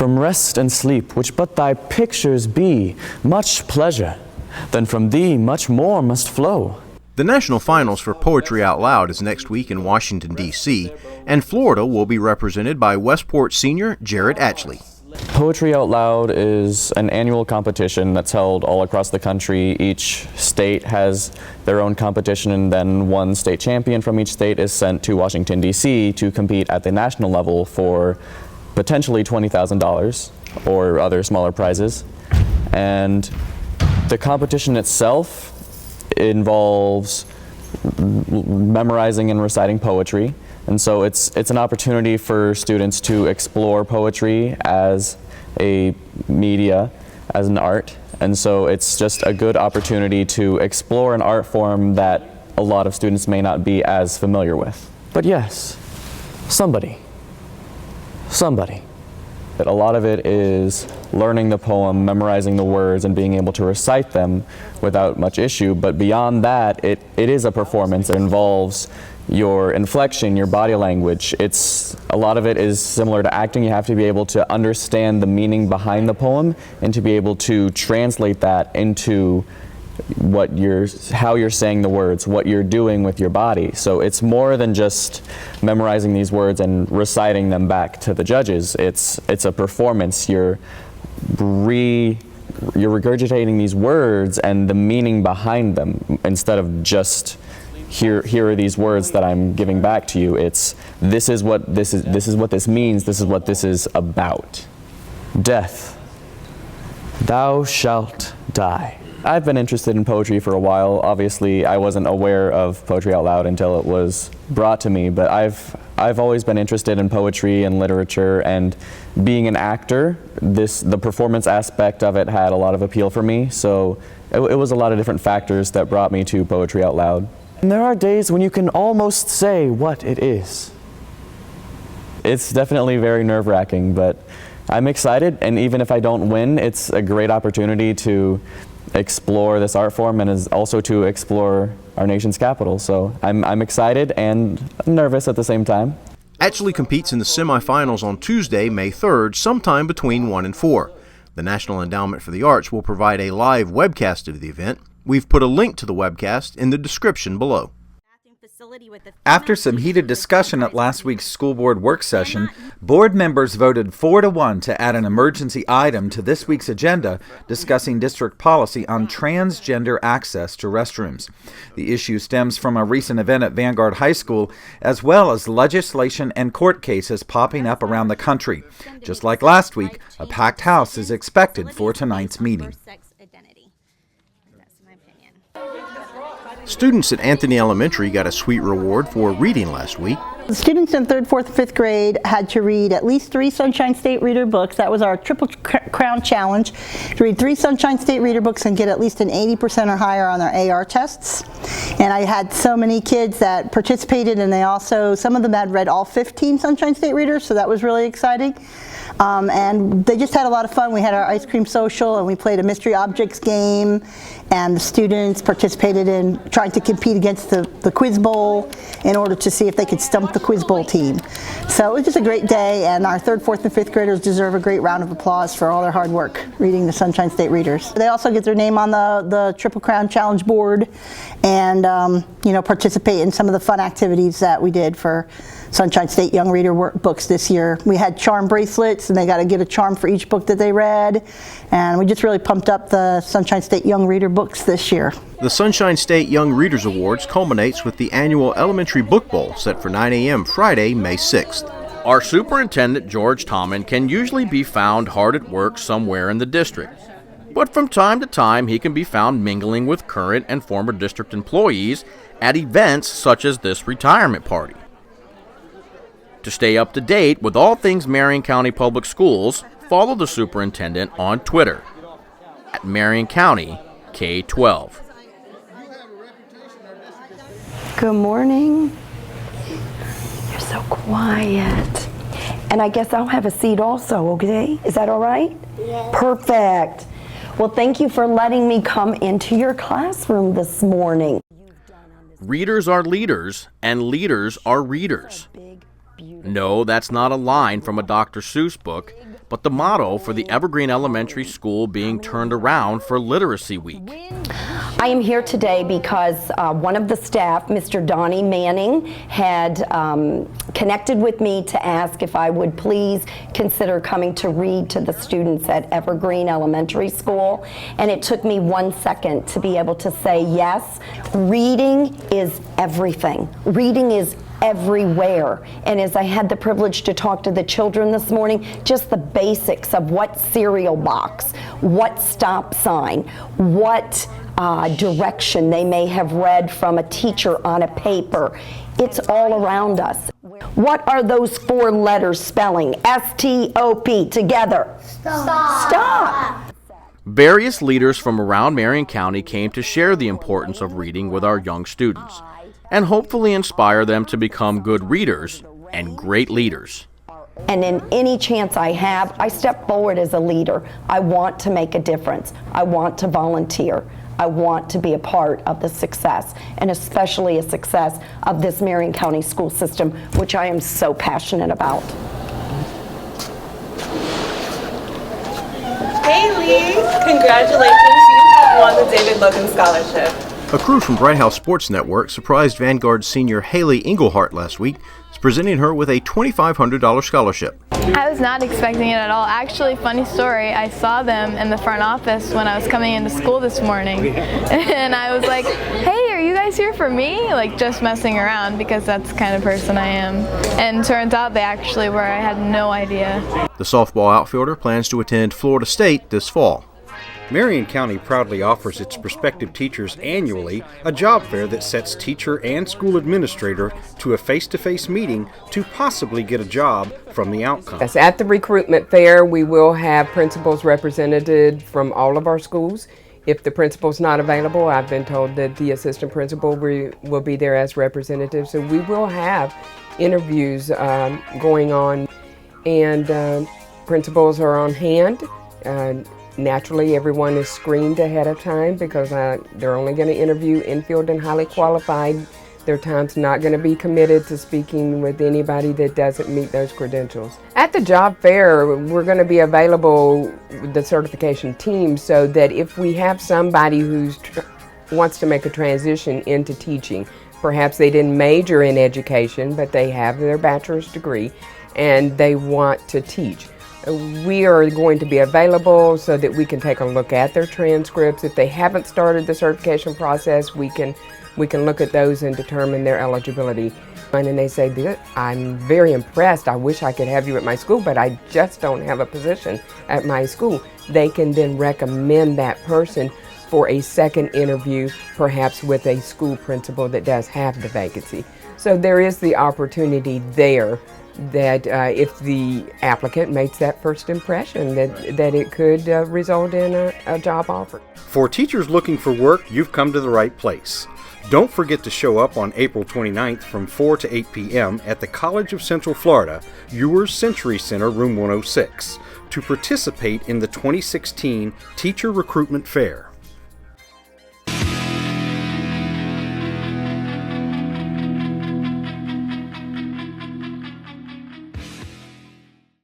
From rest and sleep, which but thy pictures be, much pleasure, then from thee much more must flow. The national finals for Poetry Out Loud is next week in Washington, D.C., and Florida will be represented by Westport senior Jared Atchley. Poetry Out Loud is an annual competition that's held all across the country. Each state has their own competition, and then one state champion from each state is sent to Washington, D.C. to compete at the national level for potentially $20,000 or other smaller prizes. And the competition itself involves memorizing and reciting poetry. And so it's an opportunity for students to explore poetry as a media, as an art. And so it's just a good opportunity to explore an art form that a lot of students may not be as familiar with. But yes, somebody. But a lot of it is learning the poem, memorizing the words, and being able to recite them without much issue. But beyond that, it is a performance. It involves your inflection, your body language. A lot of it is similar to acting. You have to be able to understand the meaning behind the poem and to be able to translate that into how you're saying the words, what you're doing with your body. So it's more than just memorizing these words and reciting them back to the judges. It's a performance. You're regurgitating these words and the meaning behind them instead of just here are these words that I'm giving back to you. It's this is what this means, this is what this is about. Death. Thou shalt die. I've been interested in poetry for a while. Obviously, I wasn't aware of Poetry Out Loud until it was brought to me, but I've always been interested in poetry and literature, and being an actor, the performance aspect of it had a lot of appeal for me, so it was a lot of different factors that brought me to Poetry Out Loud. And there are days when you can almost say what it is. It's definitely very nerve-wracking, but I'm excited, and even if I don't win, it's a great opportunity to explore this art form and is also to explore our nation's capital. So I'm excited and nervous at the same time. Atchley competes in the semifinals on Tuesday, May 3rd, sometime between 1 and 4. The National Endowment for the Arts will provide a live webcast of the event. We've put a link to the webcast in the description below. After some heated discussion at last week's school board work session, board members voted 4-1 to add an emergency item to this week's agenda discussing district policy on transgender access to restrooms. The issue stems from a recent event at Vanguard High School, as well as legislation and court cases popping up around the country. Just like last week, a packed house is expected for tonight's meeting. Students at Anthony Elementary got a sweet reward for reading last week. The students in 3rd, 4th, 5th grade had to read at least 3 Sunshine State Reader books. That was our Triple Crown Challenge, to read 3 Sunshine State Reader books and get at least an 80% or higher on their AR tests. And I had so many kids that participated, and some of them had read all 15 Sunshine State Readers, so that was really exciting. And they just had a lot of fun. We had our ice cream social, and we played a mystery objects game, and the students participated in trying to compete against the quiz bowl in order to see if they could stump the quiz bowl team. So it was just a great day, and our 3rd, 4th, and 5th graders deserve a great round of applause for all their hard work reading the Sunshine State Readers. They also get their name on the Triple Crown Challenge board and participate in some of the fun activities that we did for Sunshine State Young Reader books this year. We had charm bracelets, and they got to get a charm for each book that they read, and we just really pumped up the Sunshine State Young Reader books this year. The Sunshine State Young Readers Awards culminates with the annual Elementary Book Bowl set for 9 a.m. Friday, May 6th. Our superintendent, George Tomlin, can usually be found hard at work somewhere in the district. But from time to time, he can be found mingling with current and former district employees at events such as this retirement party. To stay up to date with all things Marion County Public Schools, follow the superintendent on Twitter at Marion County K12. Good morning. You're so quiet. And I guess I'll have a seat also, okay? Is that all right? Yes. Perfect. Well, thank you for letting me come into your classroom this morning. Readers are leaders, and leaders are readers. No, that's not a line from a Dr. Seuss book, but the motto for the Evergreen Elementary School being turned around for Literacy Week. I am here today because one of the staff, Mr. Donnie Manning, had connected with me to ask if I would please consider coming to read to the students at Evergreen Elementary School. And it took me 1 second to be able to say yes. Reading is everything. Reading is everywhere. And as I had the privilege to talk to the children this morning, just the basics of what cereal box, what stop sign, what direction they may have read from a teacher on a paper. It's all around us. What are those 4 letters spelling? S-T-O-P, together. Stop. Various leaders from around Marion County came to share the importance of reading with our young students and hopefully inspire them to become good readers and great leaders. And in any chance I have, I step forward as a leader. I want to make a difference. I want to volunteer. I want to be a part of the success, and especially a success of this Marion County school system, which I am so passionate about. Haley, congratulations, you have won the David Logan Scholarship. A crew from Bright House Sports Network surprised Vanguard senior Haley Englehart last week, presenting her with a $2,500 scholarship. I was not expecting it at all. Actually, funny story, I saw them in the front office when I was coming into school this morning. And I was like, hey, are you guys here for me? Like, just messing around, because that's the kind of person I am. And turns out they actually were. I had no idea. The softball outfielder plans to attend Florida State this fall. Marion County proudly offers its prospective teachers annually a job fair that sets teacher and school administrator to a face-to-face meeting to possibly get a job from the outcome. Yes, at the recruitment fair, we will have principals represented from all of our schools. If the principal's not available, I've been told that the assistant principal will be there as representative. So we will have interviews going on, and principals are on hand. Naturally, everyone is screened ahead of time because they're only going to interview infield and highly qualified. Their time's not going to be committed to speaking with anybody that doesn't meet those credentials. At the job fair, we're going to be available with the certification team so that if we have somebody who wants to make a transition into teaching, perhaps they didn't major in education, but they have their bachelor's degree and they want to teach. We are going to be available so that we can take a look at their transcripts. If they haven't started the certification process, we can look at those and determine their eligibility. And they say, I'm very impressed. I wish I could have you at my school, but I just don't have a position at my school. They can then recommend that person for a second interview, perhaps with a school principal that does have the vacancy. So there is the opportunity there that if the applicant makes that first impression, that it could result in a job offer. For teachers looking for work, you've come to the right place. Don't forget to show up on April 29th from 4 to 8 p.m. at the College of Central Florida, Ewers Century Center, Room 106, to participate in the 2016 Teacher Recruitment Fair.